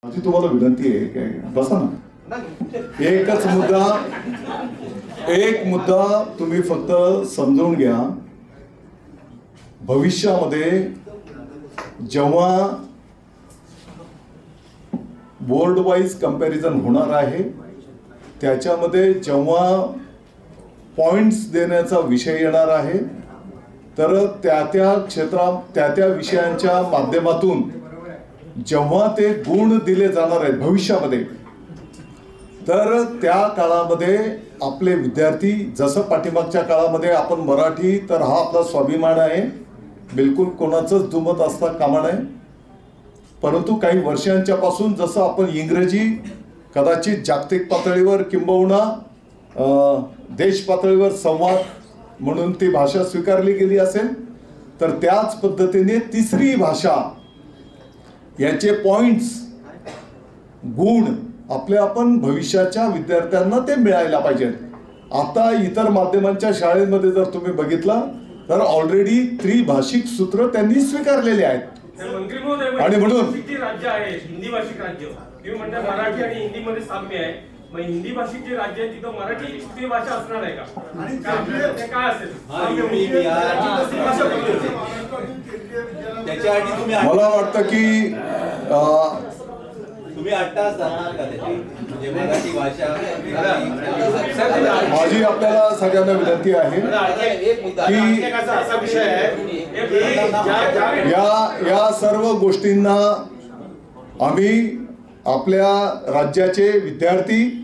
माझी तुम्हाला विनंती आहे की बसा ना, एक मुद्दा तुम्ही फक्त समजून घ्या। भविष्यामध्ये जेव्हा बोर्ड वाइज कंपॅरिझन होणार आहे त्याच्यामध्ये जेव्हा पॉइंट्स देण्याचा विषय येणार आहे तर त्या क्षेत्रात त्या विषयांच्या माध्यमातून जेव्हा ते गुण दिले जाणार आहेत भविष्यामध्ये, तर त्या काळामध्ये आपले विद्यार्थी जसं पाठीमागच्या काळामध्ये आपण मराठी तर हा आपला स्वाभिमान आहे, बिलकुल कोणाचंच दुमत असता कामा नये, परंतु काही वर्षांच्या पासून जसं आपण इंग्रजी कदाचित जागतिक पातळीवर किंबहुना देश पातळीवर संवाद म्हणून ती भाषा स्वीकारली गेली असेल, तर त्याच पद्धतीने तिसरी भाषा याचे पॉइंट्स गुण आपण भविष्याच्या विद्यार्थ्यांना ते मिळायला पाहिजेत। आता इतर माध्यमांच्या शाळेमध्ये जर तुम्ही बघितलं तर ऑलरेडी त्रिभाषिक सूत्र त्यांनी स्वीकारलेले आहेत। आणि म्हणून राज्य आहे हिंदी भाषिक राज्य, तुम्ही म्हणता मराठी आणि हिंदी मध्ये साम्य आहे, मग हिंदी भाषिक जे राज्य आहे तिथं मराठी ती भाषा असणार आहे का? काय असेल मला वाटतं की तुम्ही 8 तास जाणार का त्याची म्हणजे मराठी भाषा? माझी आपल्याला सगळ्यांना विनंती आहे की असा विषय आहे या सर्व गोष्टींना आम्ही आपल्या राज्याचे विद्यार्थी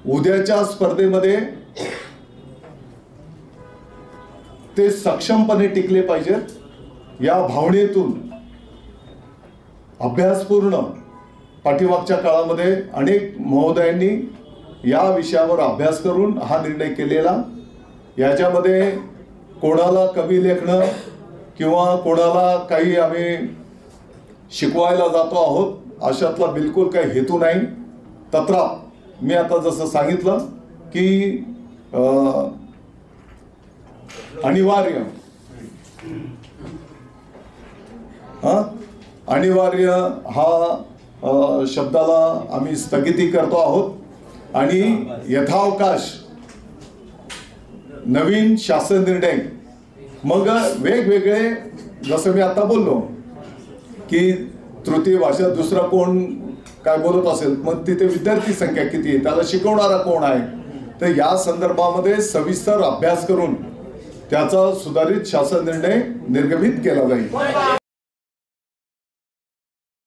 उद्याच्या स्पर्धेमध्ये ते सक्षमपणे टिकले पाहिजेत। या भावनेतून अभ्यासपूर्ण पाठीमागच्या काळामध्ये अनेक महोदयांनी या विषयावर अभ्यास करून हा निर्णय केलेला। याच्यामध्ये कोणाला कमी लेखणं किंवा कोणाला काही आम्ही शिकवायला जातो आहोत अशातला बिलकुल काही हेतू नाही। तत्राप मी आता जसं सांगितलं की अनिवार्य हा शब्दाला आम्ही स्थगिती करतो आहोत आणि यथावकाश नवीन शासन निर्णय मग वेगवेगळे जसं मी आता बोललो की तृतीय भाषा दुसरा कोण काय बोलत असेल मग तिथे विद्यार्थी संख्या किती आहे, त्याला शिकवणारा कोण आहे, तर या संदर्भामध्ये सविस्तर अभ्यास करून त्याचा सुधारित शासन निर्णय निर्गमित केला जाईल।